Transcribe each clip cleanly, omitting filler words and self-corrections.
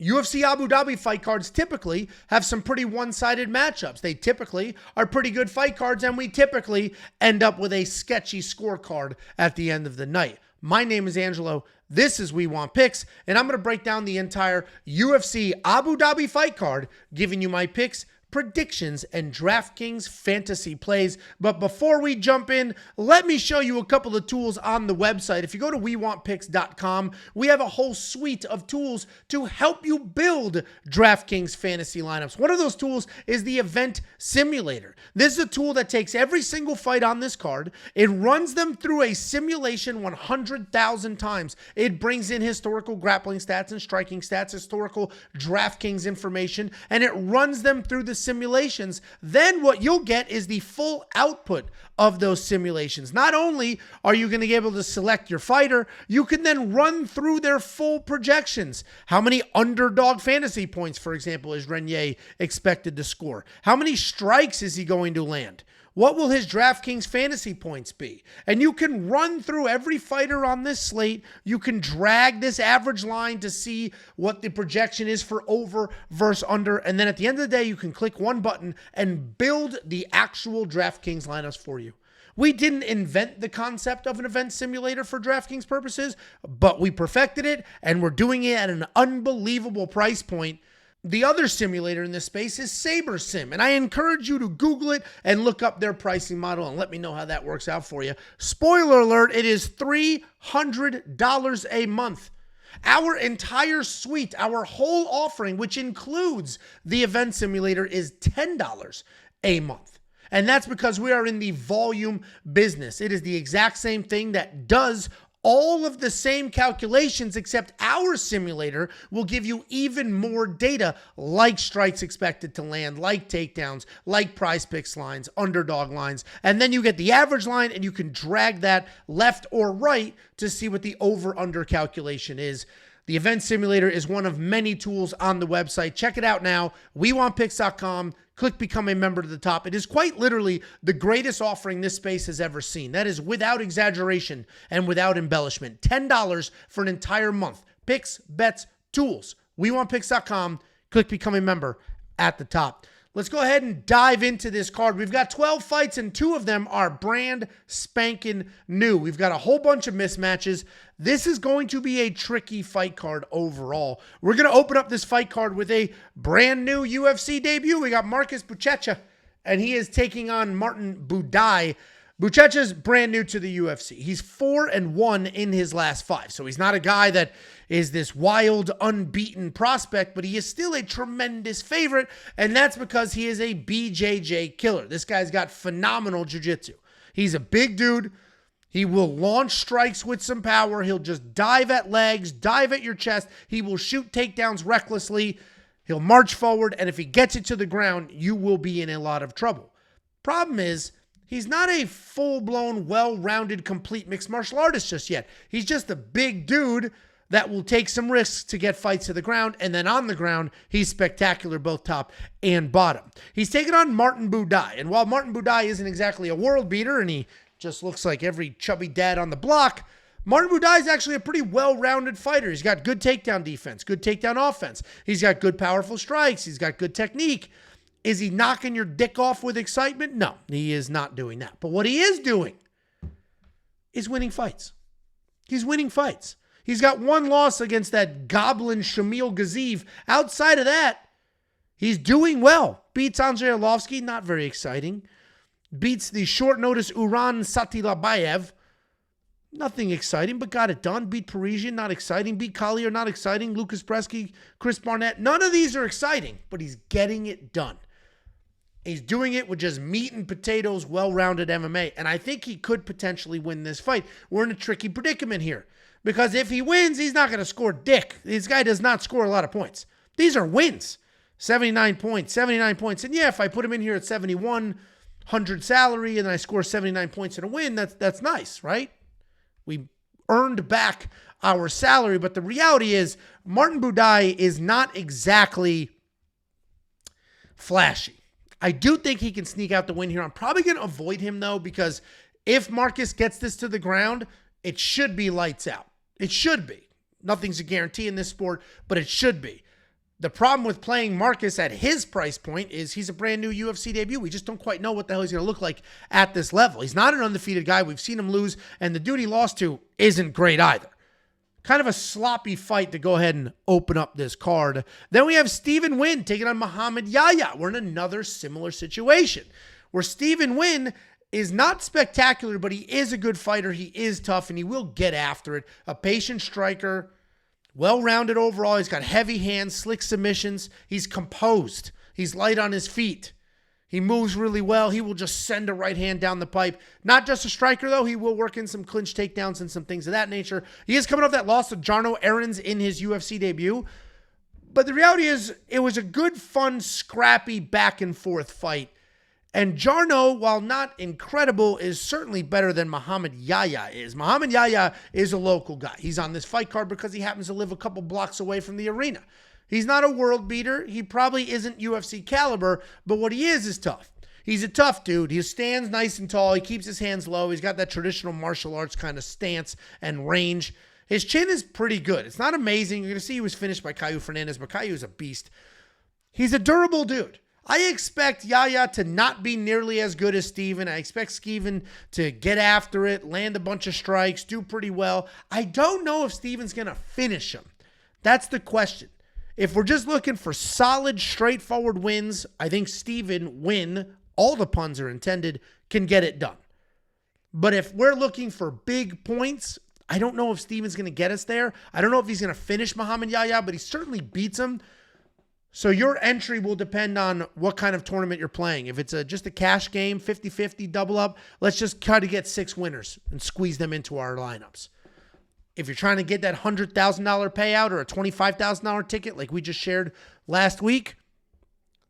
UFC Abu Dhabi fight cards typically have some pretty one-sided matchups. They typically are pretty good fight cards, and we typically end up with a sketchy scorecard at the end of the night. My name is Angelo. This is We Want Picks, and I'm going to break down the entire UFC Abu Dhabi fight card, giving you my picks, predictions, and DraftKings Fantasy Plays. But before we jump in, let me show you a couple of tools on the website. If you go to WeWantPicks.com, we have a whole suite of tools to help you build DraftKings fantasy lineups. One of those tools is the Event Simulator. This is a tool that takes every single fight on this card. It runs them through a simulation 100,000 times. It brings in historical grappling stats and striking stats, historical DraftKings information, and it runs them through the simulations. Then what you'll get is the full output of those simulations. Not only are you going to be able to select your fighter, you can then run through their full projections. How many underdog fantasy points, for example, is Renier expected to score? How many strikes is he going to land? What will his DraftKings fantasy points be? And you can run through every fighter on this slate. You can drag this average line to see what the projection is for over versus under. And then at the end of the day, you can click one button and build the actual DraftKings lineups for you. We didn't invent the concept of an event simulator for DraftKings purposes, but we perfected it, and we're doing it at an unbelievable price point. The other simulator in this space is SaberSim, and I encourage you to Google it and look up their pricing model and let me know how that works out for you. Spoiler alert, it is $300 a month. Our entire suite, our whole offering, which includes the event simulator, is $10 a month. And that's because we are in the volume business. It is the exact same thing that does all of the same calculations, except our simulator will give you even more data, like strikes expected to land, like takedowns, like prize picks lines, underdog lines. And then you get the average line, and you can drag that left or right to see what the over-under calculation is. The event simulator is one of many tools on the website. Check it out now. WeWantPicks.com. Click Become a Member to the top. It is quite literally the greatest offering this space has ever seen. That is without exaggeration and without embellishment. $10 for an entire month. Picks, bets, tools. WeWantPicks.com. Click Become a Member at the top. Let's go ahead and dive into this card. We've got 12 fights, and 2 of them are brand spanking new. We've got a whole bunch of mismatches. This is going to be a tricky fight card overall. We're going to open up this fight card with a brand new UFC debut. We got Marcus Buchecha, and he is taking on Martin Buday. Buchecha's brand new to the UFC. He's 4-1 in his last 5. So he's not a guy that is this wild, unbeaten prospect, but he is still a tremendous favorite, and that's because he is a BJJ killer. This guy's got phenomenal jiu-jitsu. He's a big dude. He will launch strikes with some power. He'll just dive at legs, dive at your chest. He will shoot takedowns recklessly. He'll march forward, and if he gets it to the ground, you will be in a lot of trouble. Problem is, he's not a full-blown, well-rounded, complete mixed martial artist just yet. He's just a big dude that will take some risks to get fights to the ground, and then on the ground, he's spectacular both top and bottom. He's taking on Martin Buday, and while Martin Buday isn't exactly a world beater, and he just looks like every chubby dad on the block, Martin Buday is actually a pretty well-rounded fighter. He's got good takedown defense, good takedown offense. He's got good powerful strikes. He's got good technique. Is he knocking your dick off with excitement? No, he is not doing that. But what he is doing is winning fights. He's winning fights. He's got one loss against that goblin Shamil Gaziev. Outside of that, he's doing well. Beats Andrei Arlovsky, not very exciting. Beats the short notice Uran Satilabayev. Nothing exciting, but got it done. Beat Parisian, not exciting. Beat Collier, not exciting. Lucas Bresky, Chris Barnett. None of these are exciting, but he's getting it done. He's doing it with just meat and potatoes, well-rounded MMA, and I think he could potentially win this fight. We're in a tricky predicament here, because if he wins, he's not going to score dick. This guy does not score a lot of points. These are wins. 79 points. And yeah, if I put him in here at 7,100 salary and then I score 79 points in a win, that's nice, right? We earned back our salary, but the reality is Martin Buday is not exactly flashy. I do think he can sneak out the win here. I'm probably going to avoid him, though, because if Marcus gets this to the ground, it should be lights out. It should be. Nothing's a guarantee in this sport, but it should be. The problem with playing Marcus at his price point is he's a brand new UFC debut. We just don't quite know what the hell he's going to look like at this level. He's not an undefeated guy. We've seen him lose, and the dude he lost to isn't great either. Kind of a sloppy fight to go ahead and open up this card. Then we have Stephen Nguyen taking on Muhammad Yahya. We're in another similar situation where Stephen Nguyen is not spectacular, but he is a good fighter. He is tough, and he will get after it. A patient striker. Well-rounded overall. He's got heavy hands, slick submissions. He's composed. He's light on his feet. He moves really well. He will just send a right hand down the pipe. Not just a striker, though. He will work in some clinch takedowns and some things of that nature. He is coming off that loss to Jarno Aarons in his UFC debut. But the reality is, it was a good, fun, scrappy, back-and-forth fight. And Jarno, while not incredible, is certainly better than Muhammad Yahya is. Muhammad Yahya is a local guy. He's on this fight card because he happens to live a couple blocks away from the arena. He's not a world beater. He probably isn't UFC caliber, but what he is tough. He's a tough dude. He stands nice and tall. He keeps his hands low. He's got that traditional martial arts kind of stance and range. His chin is pretty good. It's not amazing. You're going to see he was finished by Caio Fernandez, but Caio is a beast. He's a durable dude. I expect Yahya to not be nearly as good as Steven. I expect Steven to get after it, land a bunch of strikes, do pretty well. I don't know if Steven's going to finish him. That's the question. If we're just looking for solid, straightforward wins, I think Steven Nguyen, all the puns are intended, can get it done. But if we're looking for big points, I don't know if Steven's going to get us there. I don't know if he's going to finish Muhammad Yahya, but he certainly beats him. So your entry will depend on what kind of tournament you're playing. If it's just a cash game, 50-50, double up, let's just try to get 6 winners and squeeze them into our lineups. If you're trying to get that $100,000 payout or a $25,000 ticket like we just shared last week,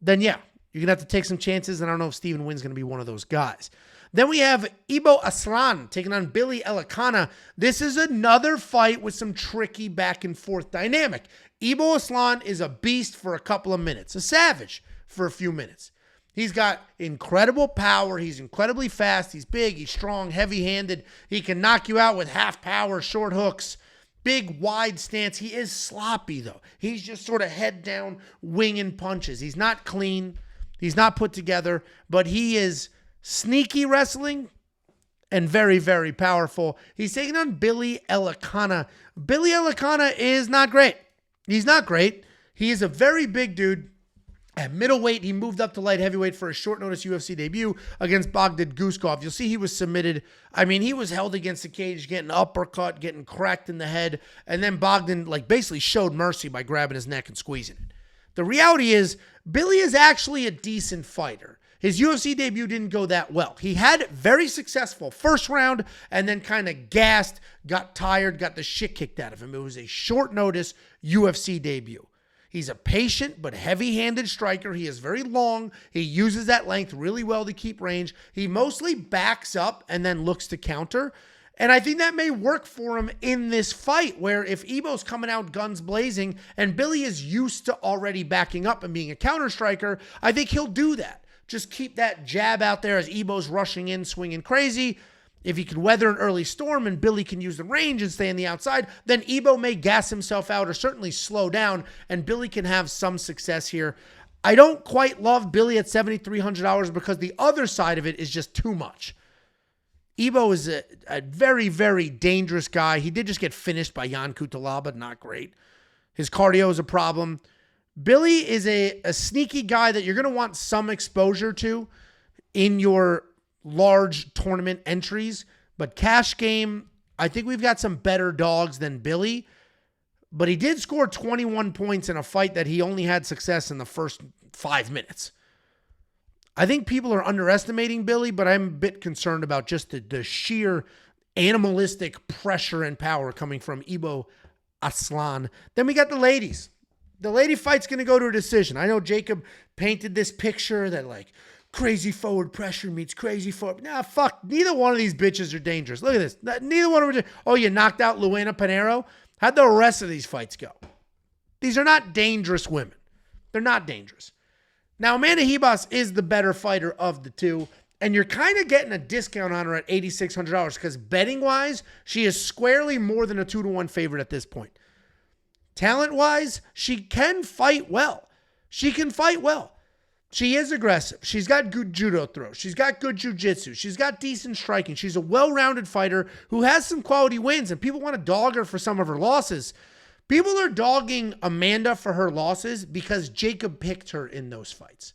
then yeah, you're going to have to take some chances, and I don't know if Stephen Nguyen's going to be one of those guys. Then we have Ibo Aslan taking on Billy Elekana. This is another fight with some tricky back and forth dynamic. Ibo Aslan is a beast for a couple of minutes, a savage for a few minutes. He's got incredible power. He's incredibly fast. He's big. He's strong, heavy-handed. He can knock you out with half power, short hooks, big, wide stance. He is sloppy, though. He's just sort of head down, winging punches. He's not clean. He's not put together, but he is sneaky wrestling and very, very powerful. He's taking on Billy Elekana. Billy Elekana is not great. He's not great. He is a very big dude. At middleweight, he moved up to light heavyweight for a short notice UFC debut against Bogdan Guskov. You'll see he was submitted. I mean, he was held against the cage, getting uppercut, getting cracked in the head, and then Bogdan basically showed mercy by grabbing his neck and squeezing it. The reality is, Billy is actually a decent fighter. His UFC debut didn't go that well. He had very successful first round and then kind of gassed, got tired, got the shit kicked out of him. It was a short notice UFC debut. He's a patient but heavy-handed striker. He is very long. He uses that length really well to keep range. He mostly backs up and then looks to counter. And I think that may work for him in this fight, where if Ibo's coming out guns blazing and Billy is used to already backing up and being a counter striker, I think he'll do that. Just keep that jab out there as Ibo's rushing in, swinging crazy. If he can weather an early storm and Billy can use the range and stay on the outside, then Ibo may gas himself out or certainly slow down, and Billy can have some success here. I don't quite love Billy at $7,300 because the other side of it is just too much. Ibo is a very, very dangerous guy. He did just get finished by Jan Kutalaba. Not great. His cardio is a problem. Billy is a sneaky guy that you're going to want some exposure to in your large tournament entries. But cash game, I think we've got some better dogs than Billy. But he did score 21 points in a fight that he only had success in the first 5 minutes. I think people are underestimating Billy, but I'm a bit concerned about just the sheer animalistic pressure and power coming from Ibo Aslan. Then we got the ladies. The lady fight's going to go to a decision. I know Jacob painted this picture that crazy forward pressure meets crazy forward. Nah, fuck. Neither one of these bitches are dangerous. Look at this. Neither one of them. Oh, you knocked out Luana Pinheiro? How'd the rest of these fights go? These are not dangerous women. They're not dangerous. Now, Amanda Ribas is the better fighter of the two, and you're kind of getting a discount on her at $8,600 because betting-wise, she is squarely more than a 2-to-1 favorite at this point. Talent-wise, she can fight well. She can fight well. She is aggressive. She's got good judo throws. She's got good jiu-jitsu. She's got decent striking. She's a well-rounded fighter who has some quality wins, and people want to dog her for some of her losses. People are dogging Amanda for her losses because Jacob picked her in those fights.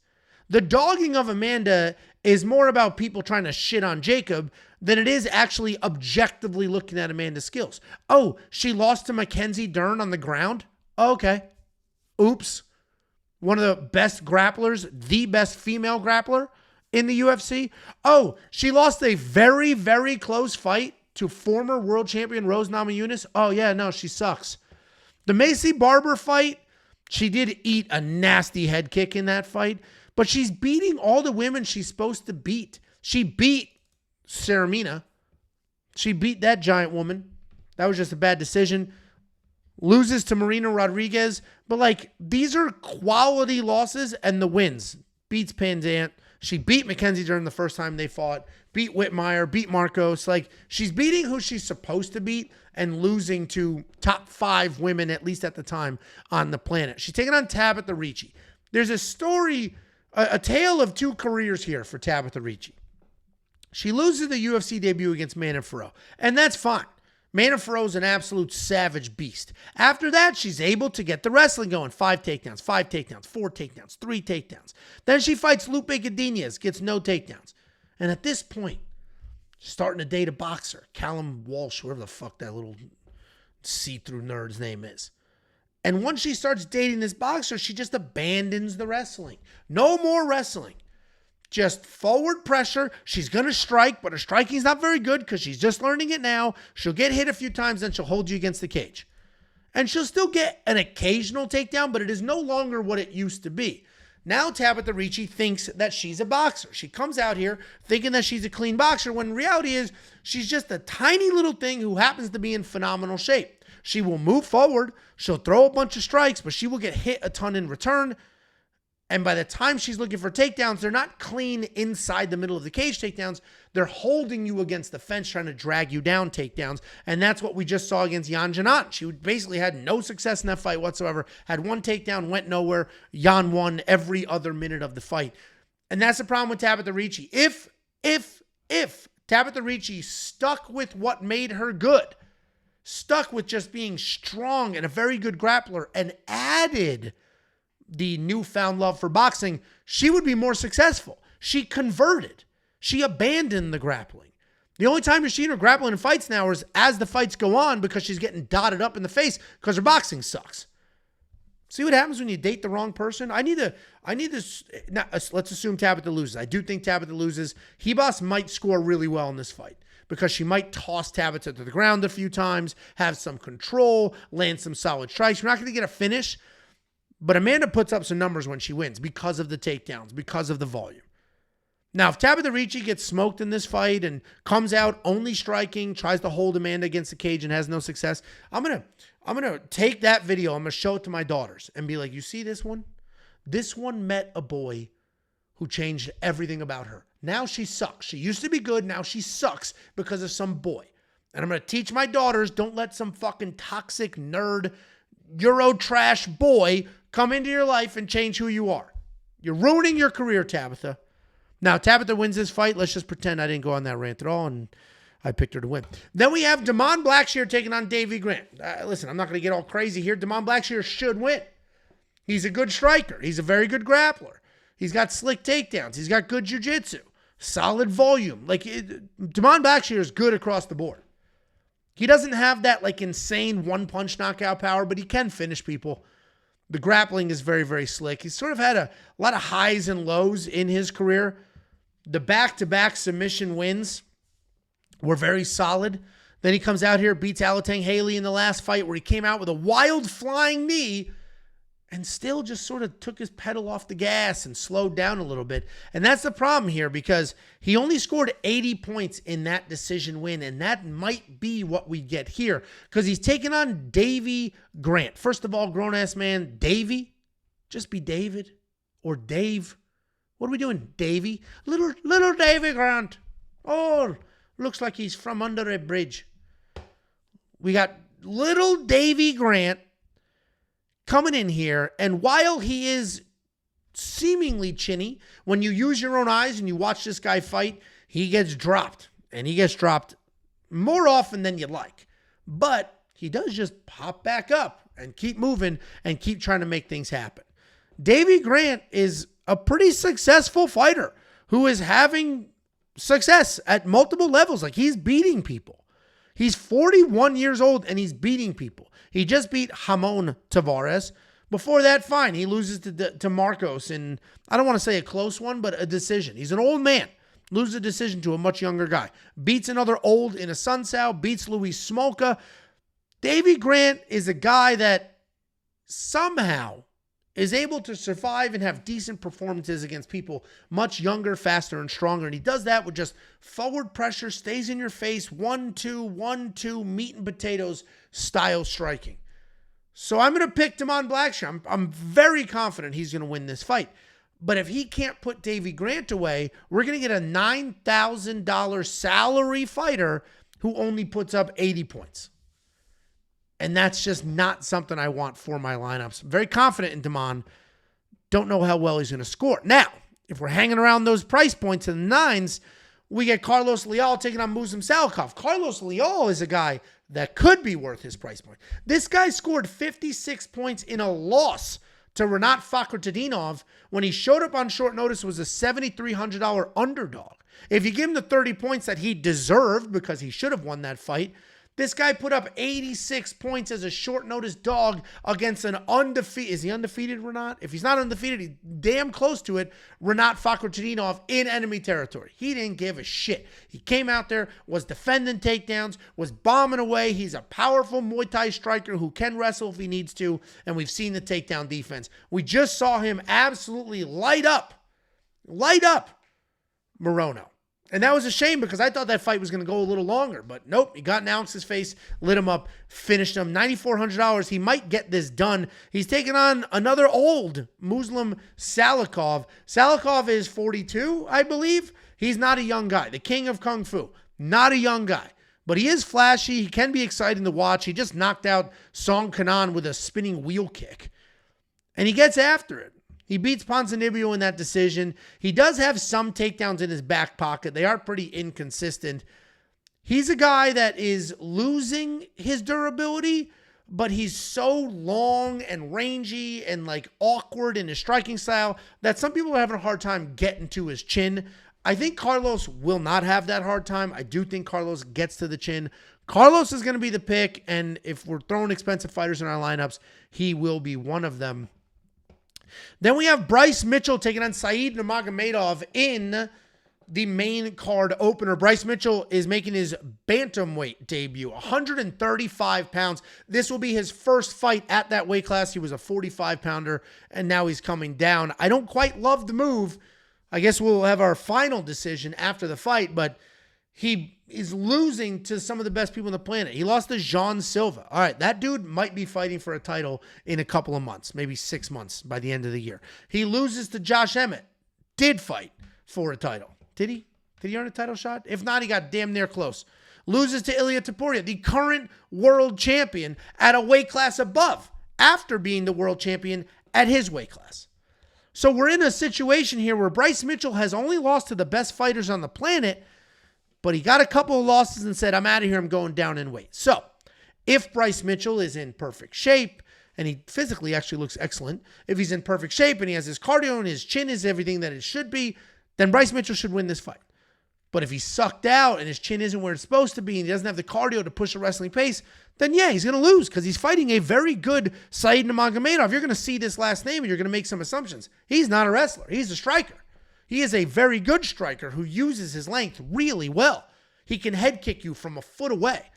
The dogging of Amanda is more about people trying to shit on Jacob than it is actually objectively looking at Amanda's skills. Oh, she lost to Mackenzie Dern on the ground? Okay. Oops. One of the best grapplers, the best female grappler in the UFC. Oh, she lost a very, very close fight to former world champion Rose Namajunas. Oh, yeah, no, she sucks. The Macy Barber fight, she did eat a nasty head kick in that fight, but she's beating all the women she's supposed to beat. She beat Ceramina. She beat that giant woman. That was just a bad decision. Loses to Marina Rodriguez. But, like, these are quality losses and the wins. Beats Pandant. She beat Mackenzie Dern the first time they fought. Beat Whitmire. Beat Marcos. Like, she's beating who she's supposed to beat and losing to top 5 women, at least at the time, on the planet. She's taking on Tabatha Ricci. There's a story, a tale of 2 careers here for Tabatha Ricci. She loses the UFC debut against Manon Fiorot, and that's fine. Manon Fiorot's an absolute savage beast. After that, she's able to get the wrestling going. 5 takedowns, 5 takedowns, 4 takedowns, 3 takedowns. Then she fights Lupe Godinez, gets no takedowns. And at this point, she's starting to date a boxer, Callum Walsh, whoever the fuck that little see-through nerd's name is. And once she starts dating this boxer, she just abandons the wrestling. No more wrestling. Just forward pressure. She's going to strike, but her striking's not very good because she's just learning it now. She'll get hit a few times, then she'll hold you against the cage. And she'll still get an occasional takedown, but it is no longer what it used to be. Now Tabatha Ricci thinks that she's a boxer. She comes out here thinking that she's a clean boxer, when reality is she's just a tiny little thing who happens to be in phenomenal shape. She will move forward. She'll throw a bunch of strikes, but she will get hit a ton in return. And by the time she's looking for takedowns, they're not clean inside the middle of the cage takedowns. They're holding you against the fence, trying to drag you down takedowns. And that's what we just saw against Yan Janat. She basically had no success in that fight whatsoever. Had 1 takedown, went nowhere. Yan won every other minute of the fight. And that's the problem with Tabatha Ricci. If Tabatha Ricci stuck with what made her good, stuck with just being strong and a very good grappler, and added the newfound love for boxing, she would be more successful. She converted. She abandoned the grappling. The only time you're seeing her grappling in fights now is as the fights go on, because she's getting dotted up in the face because her boxing sucks. See what happens when you date the wrong person? I need this. Now, let's assume Tabatha loses. I do think Tabatha loses. Ribas might score really well in this fight because she might toss Tabatha to the ground a few times, have some control, land some solid strikes. You're not going to get a finish. But Amanda puts up some numbers when she wins because of the takedowns, because of the volume. Now, if Tabatha Ricci gets smoked in this fight and comes out only striking, tries to hold Amanda against the cage and has no success, I'm gonna take that video, I'm gonna show it to my daughters and be like, you see this one? This one met a boy who changed everything about her. Now she sucks. She used to be good, now she sucks because of some boy. And I'm gonna teach my daughters, don't let some fucking toxic nerd Euro trash boy come into your life and change who you are. You're ruining your career, Tabatha. Now, Tabatha wins this fight. Let's just pretend I didn't go on that rant at all, and I picked her to win. Then we have DaMon Blackshear taking on Davey Grant. Listen, I'm not going to get all crazy here. DaMon Blackshear should win. He's a good striker. He's a very good grappler. He's got slick takedowns. He's got good jiu-jitsu. Solid volume. DaMon Blackshear is good across the board. He doesn't have that insane one-punch knockout power, but he can finish people. The grappling is very, very slick. He's sort of had a lot of highs and lows in his career. The back-to-back submission wins were very solid. Then he comes out here, beats Alatang Haley in the last fight, where he came out with a wild flying knee and still just sort of took his pedal off the gas and slowed down a little bit. And that's the problem here, because he only scored 80 points in that decision win, and that might be what we get here, because he's taking on Davey Grant. First of all, grown-ass man, Davey? Just be David or Dave. What are we doing, Davey? Little Davey Grant. Oh, looks like he's from under a bridge. We got little Davey Grant coming in here, and while he is seemingly chinny, when you use your own eyes and you watch this guy fight, he gets dropped, and he gets dropped more often than you'd like. But he does just pop back up and keep moving and keep trying to make things happen. Davey Grant is a pretty successful fighter who is having success at multiple levels. Like, he's beating people. He's 41 years old and he's beating people. He just beat Ramon Tavares. Before that, fine. He loses to Marcos in, I don't want to say a close one, but a decision. He's an old man. Loses a decision to a much younger guy. Beats another old in a Sunsao. Beats Luis Smolka. Davey Grant is a guy that somehow is able to survive and have decent performances against people much younger, faster, and stronger. And he does that with just forward pressure, stays in your face, 1-2, 1-2, meat and potatoes style striking. So I'm going to pick DaMon Blackshear. I'm very confident he's going to win this fight. But if he can't put Davey Grant away, we're going to get a $9,000 salary fighter who only puts up 80 points. And that's just not something I want for my lineups. I'm very confident in DaMon. Don't know how well he's going to score. Now, if we're hanging around those price points in the nines, we get Carlos Leal taking on Muslim Salikhov. Carlos Leal is a guy that could be worth his price point. This guy scored 56 points in a loss to Rinat Fakhretdinov when he showed up on short notice, was a $7,300 underdog. If you give him the 30 points that he deserved because he should have won that fight, this guy put up 86 points as a short notice dog against an undefeated. Is he undefeated, Rinat? If he's not undefeated, he's damn close to it. Rinat Fakhretdinov in enemy territory. He didn't give a shit. He came out there, was defending takedowns, was bombing away. He's a powerful Muay Thai striker who can wrestle if he needs to, and we've seen the takedown defense. We just saw him absolutely light up Morono. And that was a shame because I thought that fight was going to go a little longer. But nope, he got in Alex's face, lit him up, finished him. $9,400. He might get this done. He's taking on another old Muslim Salikhov. Salikhov is 42, I believe. He's not a young guy. The king of Kung Fu. Not a young guy. But he is flashy. He can be exciting to watch. He just knocked out Song Kanan with a spinning wheel kick. And he gets after it. He beats Ponzinibbio in that decision. He does have some takedowns in his back pocket. They are pretty inconsistent. He's a guy that is losing his durability, but he's so long and rangy and like awkward in his striking style that some people are having a hard time getting to his chin. I think Carlos will not have that hard time. I do think Carlos gets to the chin. Carlos is going to be the pick, and if we're throwing expensive fighters in our lineups, he will be one of them. Then we have Bryce Mitchell taking on Said Nurmagomedov in the main card opener. Bryce Mitchell is making his bantamweight debut, 135 pounds. This will be his first fight at that weight class. He was a 45-pounder, and now he's coming down. I don't quite love the move. I guess we'll have our final decision after the fight, but he is losing to some of the best people on the planet. He lost to Jean Silva. All right, that dude might be fighting for a title in a couple of months, maybe 6 months by the end of the year. He loses to Josh Emmett. Did fight for a title. Did he? Did he earn a title shot? If not, he got damn near close. Loses to Ilia Topuria, the current world champion at a weight class above, after being the world champion at his weight class. So we're in a situation here where Bryce Mitchell has only lost to the best fighters on the planet, but he got a couple of losses and said, I'm out of here, I'm going down in weight. So, if Bryce Mitchell is in perfect shape, and he physically actually looks excellent, if he's in perfect shape and he has his cardio and his chin is everything that it should be, then Bryce Mitchell should win this fight. But if he's sucked out and his chin isn't where it's supposed to be and he doesn't have the cardio to push a wrestling pace, then yeah, he's going to lose because he's fighting a very good Said Nurmagomedov. You're going to see this last name and you're going to make some assumptions. He's not a wrestler. He's a striker. He is a very good striker who uses his length really well. He can head kick you from a foot away.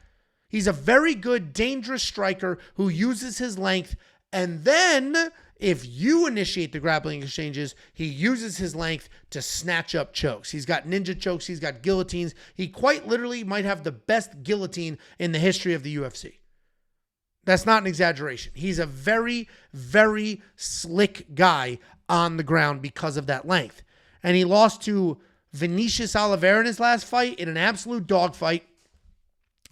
He's a very good, dangerous striker who uses his length. And then, if you initiate the grappling exchanges, he uses his length to snatch up chokes. He's got ninja chokes. He's got guillotines. He quite literally might have the best guillotine in the history of the UFC. That's not an exaggeration. He's a very, very slick guy on the ground because of that length. And he lost to Vinicius Oliveira in his last fight in an absolute dogfight.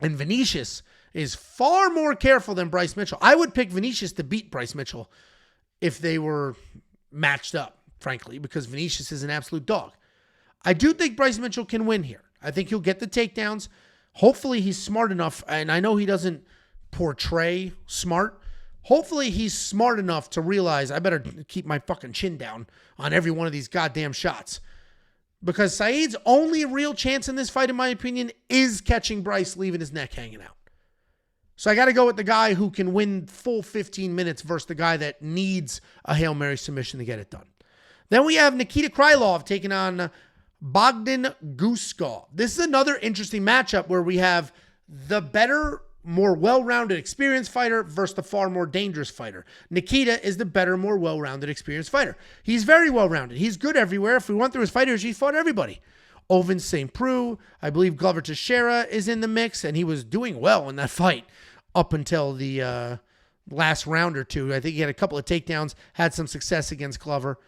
And Vinicius is far more careful than Bryce Mitchell. I would pick Vinicius to beat Bryce Mitchell if they were matched up, frankly, because Vinicius is an absolute dog. I do think Bryce Mitchell can win here. I think he'll get the takedowns. Hopefully he's smart enough, and I know he doesn't portray smart. Hopefully he's smart enough to realize I better keep my fucking chin down on every one of these goddamn shots. Because Saeed's only real chance in this fight, in my opinion, is catching Bryce leaving his neck hanging out. So I got to go with the guy who can win full 15 minutes versus the guy that needs a Hail Mary submission to get it done. Then we have Nikita Krylov taking on Bogdan Guskov. This is another interesting matchup where we have the better, more well-rounded, experienced fighter versus the far more dangerous fighter. Nikita is the better, more well-rounded, experienced fighter. He's very well-rounded. He's good everywhere. If we went through his fighters, he fought everybody. Oven St. Preux, I believe Glover Teixeira is in the mix, and he was doing well in that fight up until the last round or two. I think he had a couple of takedowns, had some success against Glover.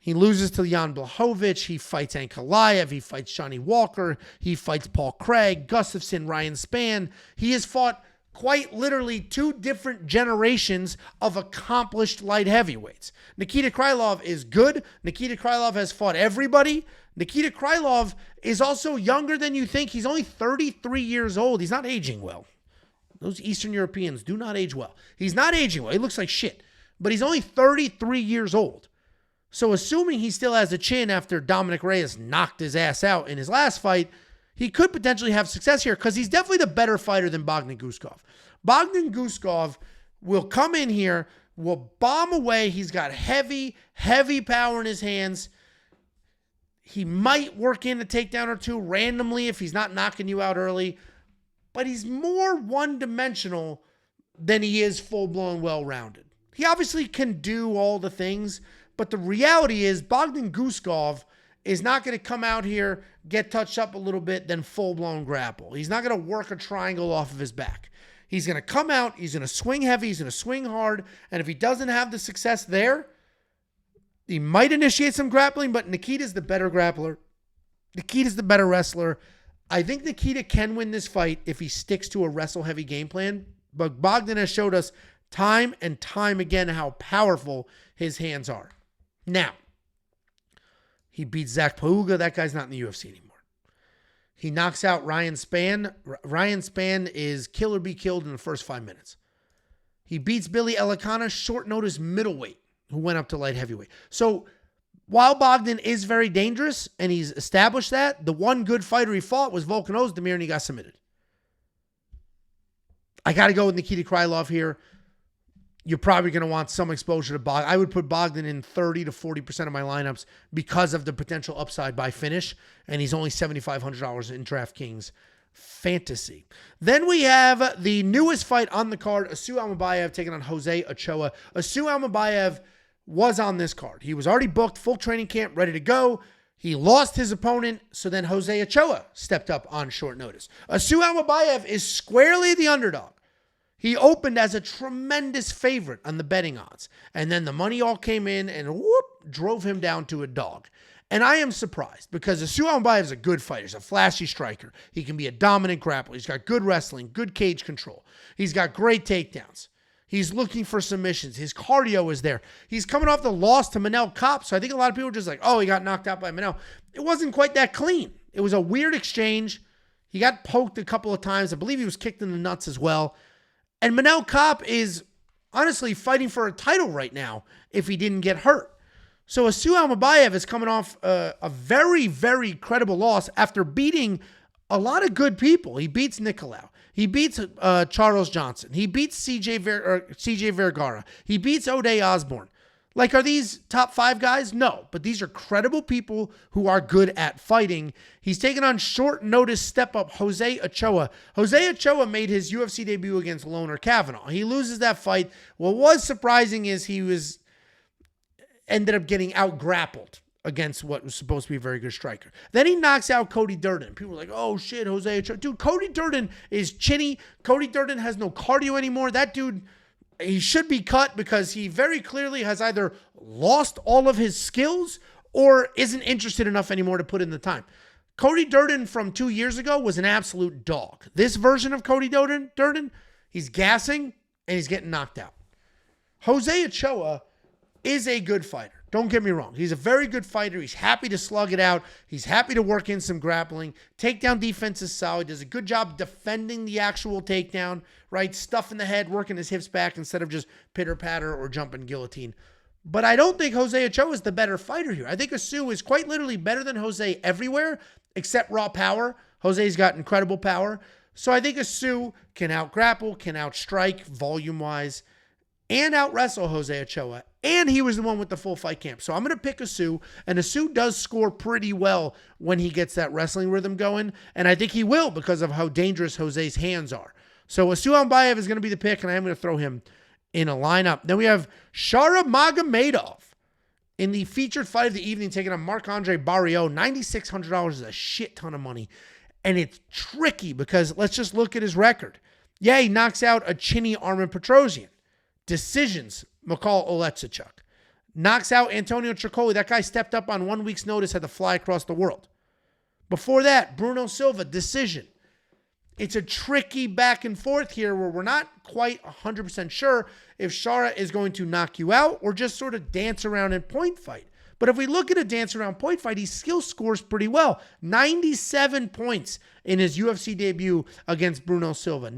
He loses to Jan Blachowicz. He fights Ankalaev. He fights Johnny Walker. He fights Paul Craig, Gustafsson, Ryan Spann. He has fought quite literally two different generations of accomplished light heavyweights. Nikita Krylov is good. Nikita Krylov has fought everybody. Nikita Krylov is also younger than you think. He's only 33 years old. He's not aging well. Those Eastern Europeans do not age well. He's not aging well. He looks like shit. But he's only 33 years old. So assuming he still has a chin after Dominic Reyes knocked his ass out in his last fight, he could potentially have success here because he's definitely the better fighter than Bogdan Guskov. Bogdan Guskov will come in here, will bomb away. He's got heavy, heavy power in his hands. He might work in a takedown or two randomly if he's not knocking you out early, but he's more one-dimensional than he is full-blown well-rounded. He obviously can do all the things, but the reality is Bogdan Guskov is not going to come out here, get touched up a little bit, then full-blown grapple. He's not going to work a triangle off of his back. He's going to come out, he's going to swing heavy, he's going to swing hard, and if he doesn't have the success there, he might initiate some grappling, but Nikita's the better grappler. Nikita's the better wrestler. I think Nikita can win this fight if he sticks to a wrestle-heavy game plan, but Bogdan has showed us time and time again how powerful his hands are. Now, he beats Zach Pauga. That guy's not in the UFC anymore. He knocks out Ryan Spann. Ryan Spann is kill or be killed in the first 5 minutes. He beats Billy Elekana, short notice middleweight, who went up to light heavyweight. So while Bogdan is very dangerous, and he's established that, the one good fighter he fought was Volkan Ozdemir, and he got submitted. I got to go with Nikita Krylov here. You're probably going to want some exposure to Bogdan. I would put Bogdan in 30 to 40% of my lineups because of the potential upside by finish, and he's only $7,500 in DraftKings Fantasy. Then we have the newest fight on the card, Asu Almabayev taking on Jose Ochoa. Asu Almabayev was on this card. He was already booked, full training camp, ready to go. He lost his opponent, so then Jose Ochoa stepped up on short notice. Asu Almabayev is squarely the underdog. He opened as a tremendous favorite on the betting odds. And then the money all came in and whoop, drove him down to a dog. And I am surprised because Asu Almabayev is a good fighter. He's a flashy striker. He can be a dominant grappler. He's got good wrestling, good cage control. He's got great takedowns. He's looking for submissions. His cardio is there. He's coming off the loss to Manel Kape. So I think a lot of people are just like, oh, he got knocked out by Manel. It wasn't quite that clean. It was a weird exchange. He got poked a couple of times. I believe he was kicked in the nuts as well. And Manel Kape is honestly fighting for a title right now if he didn't get hurt. So Asu Almabayev is coming off a very, very credible loss after beating a lot of good people. He beats Nicolau. He beats Charles Johnson. He beats CJ Vergara. He beats O'Day Osborne. Like, are these top 5 guys? No, but these are credible people who are good at fighting. He's taking on short notice step-up Jose Ochoa. Jose Ochoa made his UFC debut against Loner Kavanaugh. He loses that fight. What was surprising is he ended up getting out-grappled against what was supposed to be a very good striker. Then he knocks out Cody Durden. People were like, oh, shit, Jose Ochoa. Dude, Cody Durden is chinny. Cody Durden has no cardio anymore. That dude, he should be cut because he very clearly has either lost all of his skills or isn't interested enough anymore to put in the time. Cody Durden from 2 years ago was an absolute dog. This version of Cody Durden, he's gassing and he's getting knocked out. Jose Ochoa is a good fighter. Don't get me wrong. He's a very good fighter. He's happy to slug it out. He's happy to work in some grappling. Takedown defense is solid. Does a good job defending the actual takedown, right? Stuff in the head, working his hips back instead of just pitter-patter or jumping guillotine. But I don't think Jose Ochoa is the better fighter here. I think Asu is quite literally better than Jose everywhere except raw power. Jose's got incredible power. So I think Asu can out-grapple, can out-strike volume-wise, and out-wrestle Jose Ochoa. And he was the one with the full fight camp. So I'm going to pick Asu. And Asu does score pretty well when he gets that wrestling rhythm going. And I think he will because of how dangerous Jose's hands are. So Asu Almabayev is going to be the pick, and I am going to throw him in a lineup. Then we have Shara Magomedov in the featured fight of the evening, taking on Marc-Andre Barriault. $9,600 is a shit ton of money. And it's tricky because let's just look at his record. Yeah, he knocks out a chinny Armin Petrosian. Decisions, Mikhail Oleksichuk. Knocks out Antonio Tricoli. That guy stepped up on 1 week's notice, had to fly across the world. Before that, Bruno Silva, decision. It's a tricky back and forth here where we're not quite 100% sure if Shara is going to knock you out or just sort of dance around and point fight. But if we look at a dance around point fight, he still scores pretty well. 97 points in his UFC debut against Bruno Silva.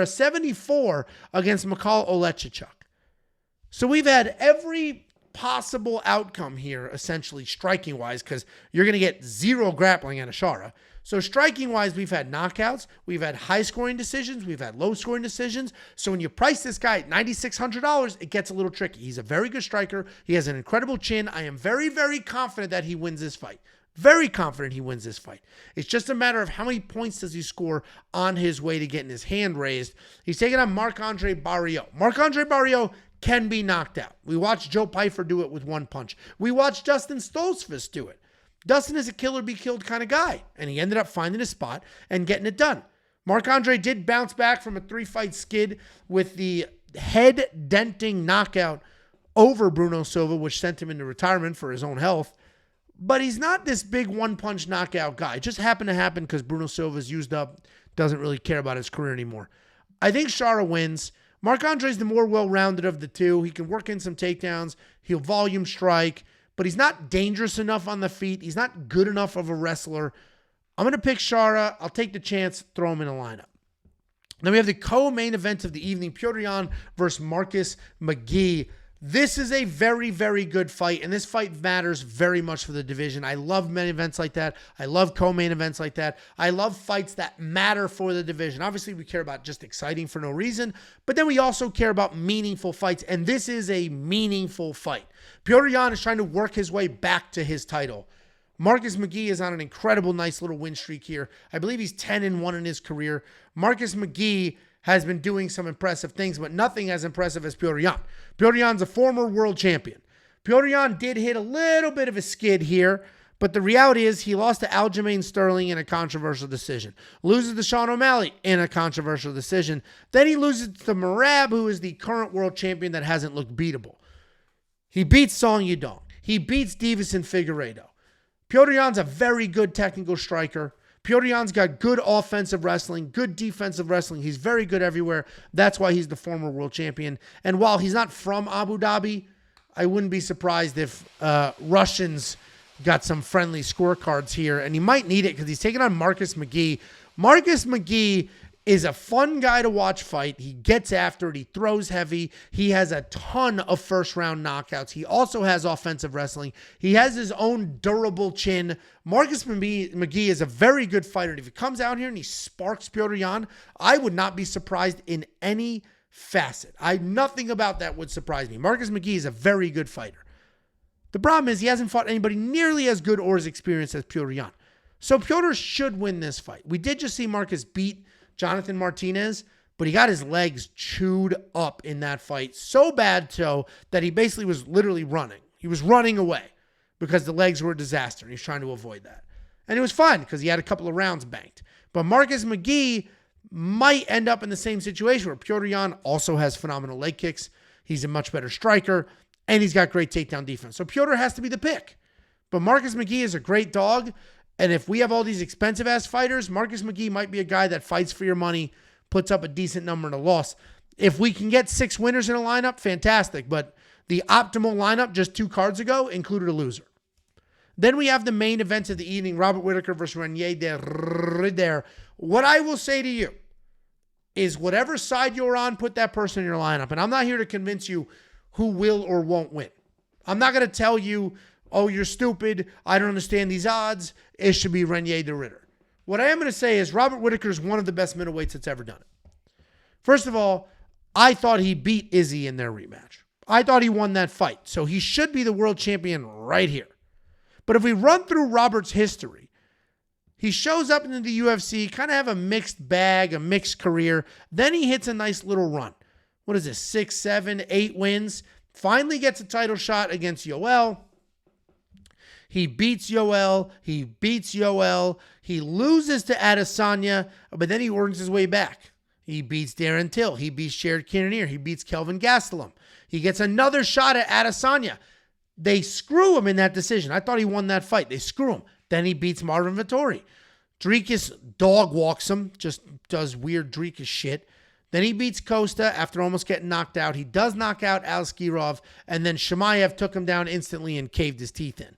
74 against Mikhail Oleksichuk. So we've had every possible outcome here, essentially striking-wise, because you're going to get zero grappling out of Shara. So striking-wise, we've had knockouts, we've had high-scoring decisions, we've had low-scoring decisions. So when you price this guy at $9,600, it gets a little tricky. He's a very good striker. He has an incredible chin. I am very, very confident that he wins this fight. Very confident he wins this fight. It's just a matter of how many points does he score on his way to getting his hand raised. He's taking on Marc-Andre Barriault. Marc-Andre Barriault can be knocked out. We watched Joe Pyfer do it with one punch. We watched Dustin Stoltzfus do it. Dustin is a killer be killed kind of guy, and he ended up finding a spot and getting it done. Marc-Andre did bounce back from a 3-fight skid with the head-denting knockout over Bruno Silva, which sent him into retirement for his own health. But he's not this big one-punch knockout guy. It just happened to happen because Bruno Silva's used up, doesn't really care about his career anymore. I think Shara wins. Marc-Andre's the more well-rounded of the two. He can work in some takedowns. He'll volume strike. But he's not dangerous enough on the feet. He's not good enough of a wrestler. I'm going to pick Shara. I'll take the chance, throw him in a lineup. Then we have the co-main event of the evening, Petr Yan versus Marcus McGee. This is a very, very good fight, and this fight matters very much for the division. I love main events like that. I love co-main events like that. I love fights that matter for the division. Obviously, we care about just exciting for no reason, but then we also care about meaningful fights, and this is a meaningful fight. Petr Yan is trying to work his way back to his title. Marcus McGee is on an incredible, nice little win streak here. I believe he's 10-1 in his career. Marcus McGee has been doing some impressive things, but nothing as impressive as Petr Yan. Petr Yan's a former world champion. Petr Yan did hit a little bit of a skid here, but the reality is he lost to Aljamain Sterling in a controversial decision. Loses to Sean O'Malley in a controversial decision. Then he loses to Merab, who is the current world champion that hasn't looked beatable. He beats Song Yudong. He beats Divas and Figueiredo. Petr Yan's a very good technical striker. Petr Yan's got good offensive wrestling, good defensive wrestling. He's very good everywhere. That's why he's the former world champion. And while he's not from Abu Dhabi, I wouldn't be surprised if Russians got some friendly scorecards here. And he might need it because he's taking on Marcus McGee. Marcus McGee is a fun guy to watch fight. He gets after it. He throws heavy. He has a ton of first-round knockouts. He also has offensive wrestling. He has his own durable chin. Marcus McGee is a very good fighter. If he comes out here and he sparks Petr Yan, I would not be surprised in any facet. Nothing about that would surprise me. Marcus McGee is a very good fighter. The problem is he hasn't fought anybody nearly as good or as experienced as Petr Yan. So Petr should win this fight. We did just see Marcus beat Jonathan Martinez, but he got his legs chewed up in that fight so bad so that he basically was literally running. He was running away because the legs were a disaster, and he's trying to avoid that. And it was fine because he had a couple of rounds banked. But Marcus McGee might end up in the same situation where Petr Yan also has phenomenal leg kicks. He's a much better striker, and he's got great takedown defense. So Petr has to be the pick. But Marcus McGee is a great dog, And if we have all these expensive-ass fighters, Marcus McGee might be a guy that fights for your money, puts up a decent number in a loss. If we can get 6 winners in a lineup, fantastic. But the optimal lineup just 2 cards ago included a loser. Then we have the main event of the evening, Robert Whittaker versus Renier de Ridder. What I will say to you is whatever side you're on, put that person in your lineup. And I'm not here to convince you who will or won't win. I'm not going to tell you, oh, you're stupid, I don't understand these odds, it should be Renier de Ridder. What I am going to say is Robert Whittaker is one of the best middleweights that's ever done it. First of all, I thought he beat Izzy in their rematch. I thought he won that fight. So he should be the world champion right here. But if we run through Robert's history, he shows up into the UFC, kind of have a mixed bag, a mixed career. Then he hits a nice little run. What is this? 6, 7, 8 wins. Finally gets a title shot against Yoel. He beats Yoel. He beats Yoel. He loses to Adesanya, but then he earns his way back. He beats Darren Till. He beats Jared Cannonier. He beats Kelvin Gastelum. He gets another shot at Adesanya. They screw him in that decision. I thought he won that fight. They screw him. Then he beats Marvin Vettori. Dricus dog walks him, just does weird Dricus shit. Then he beats Costa after almost getting knocked out. He does knock out Aliskirov, and then Chimaev took him down instantly and caved his teeth in.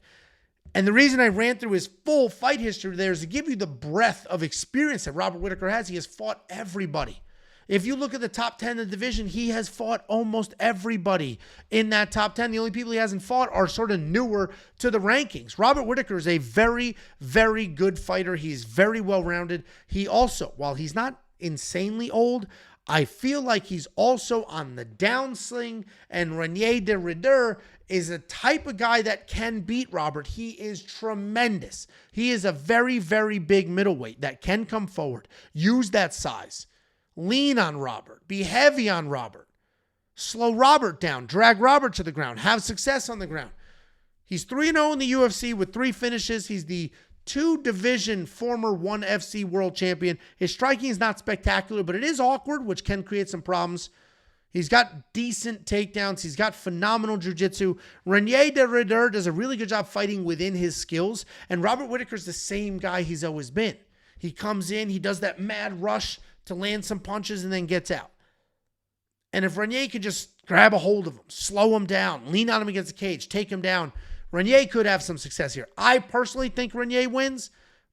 And the reason I ran through his full fight history there is to give you the breadth of experience that Robert Whittaker has. He has fought everybody. If you look at the top 10 of the division, he has fought almost everybody in that top 10. The only people he hasn't fought are sort of newer to the rankings. Robert Whittaker is a very, very good fighter. He's very well-rounded. He also, while he's not insanely old, I feel like he's also on the downswing, and Renier de Ridder is a type of guy that can beat Robert. He is tremendous. He is a very, very big middleweight that can come forward, use that size, lean on Robert, be heavy on Robert, slow Robert down, drag Robert to the ground, have success on the ground. He's 3-0 in the UFC with 3 finishes. He's the 2-division former 1 FC world champion. His striking is not spectacular, but it is awkward, which can create some problems. He's got decent takedowns. He's got phenomenal jiu-jitsu. Renier de Ridder does a really good job fighting within his skills, and Robert Whittaker's the same guy he's always been. He comes in, he does that mad rush to land some punches and then gets out. And if Renier could just grab a hold of him, slow him down, lean on him against the cage, take him down, Renier could have some success here. I personally think Renier wins,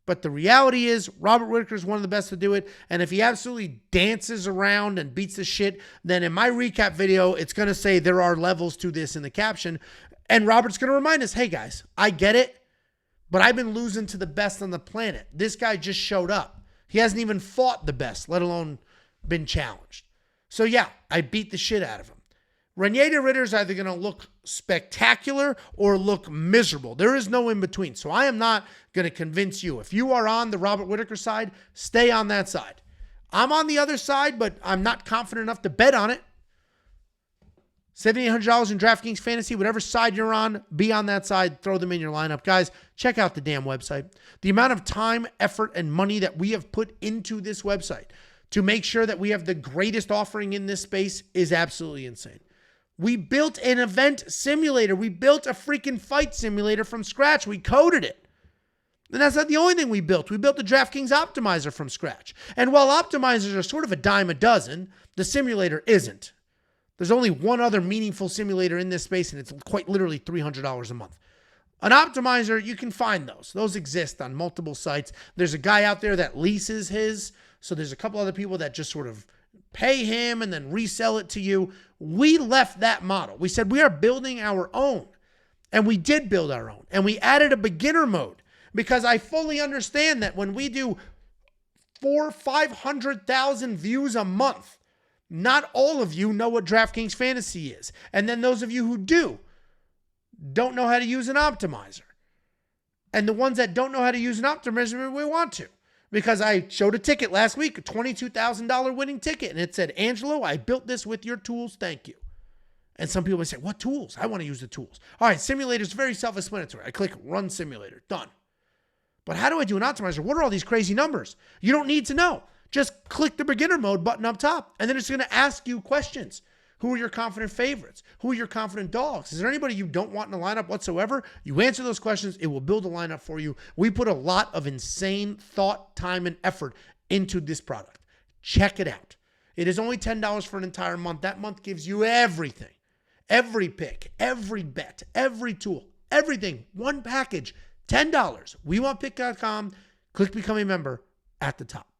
but the reality is Robert Whittaker is one of the best to do it. And if he absolutely dances around and beats the shit, then in my recap video, it's going to say there are levels to this in the caption. And Robert's going to remind us, hey guys, I get it, but I've been losing to the best on the planet. This guy just showed up. He hasn't even fought the best, let alone been challenged. So yeah, I beat the shit out of him. Renier de Ridder is either going to look spectacular or look miserable. There is no in between. So I am not going to convince you. If you are on the Robert Whittaker side, stay on that side. I'm on the other side, but I'm not confident enough to bet on it. $7,800 in DraftKings Fantasy, whatever side you're on, be on that side, throw them in your lineup. Guys, check out the damn website. The amount of time, effort, and money that we have put into this website to make sure that we have the greatest offering in this space is absolutely insane. We built an event simulator. We built a freaking fight simulator from scratch. We coded it. And that's not the only thing we built. We built the DraftKings Optimizer from scratch. And while optimizers are sort of a dime a dozen, the simulator isn't. There's only one other meaningful simulator in this space, and it's quite literally $300 a month. An optimizer, you can find those. Those exist on multiple sites. There's a guy out there that leases his, so there's a couple other people that just sort of pay him and then resell it to you. We left that model. We said we are building our own, and we did build our own, and we added a beginner mode because I fully understand that when we do 500,000 views a month, not all of you know what DraftKings Fantasy is. And then those of you who do don't know how to use an optimizer. And the ones that don't know how to use an optimizer, we want to. Because I showed a ticket last week, a $22,000 winning ticket, and it said, Angelo, I built this with your tools, thank you. And some people may say, what tools? I want to use the tools. All right, simulator is very self-explanatory. I click run simulator, done. But how do I do an optimizer? What are all these crazy numbers? You don't need to know. Just click the beginner mode button up top, and then it's going to ask you questions. Who are your confident favorites? Who are your confident dogs? Is there anybody you don't want in the lineup whatsoever? You answer those questions, it will build a lineup for you. We put a lot of insane thought, time, and effort into this product. Check it out. It is only $10 for an entire month. That month gives you everything. Every pick, every bet, every tool, everything. One package, $10. WeWantPick.com. Click Become a Member at the top.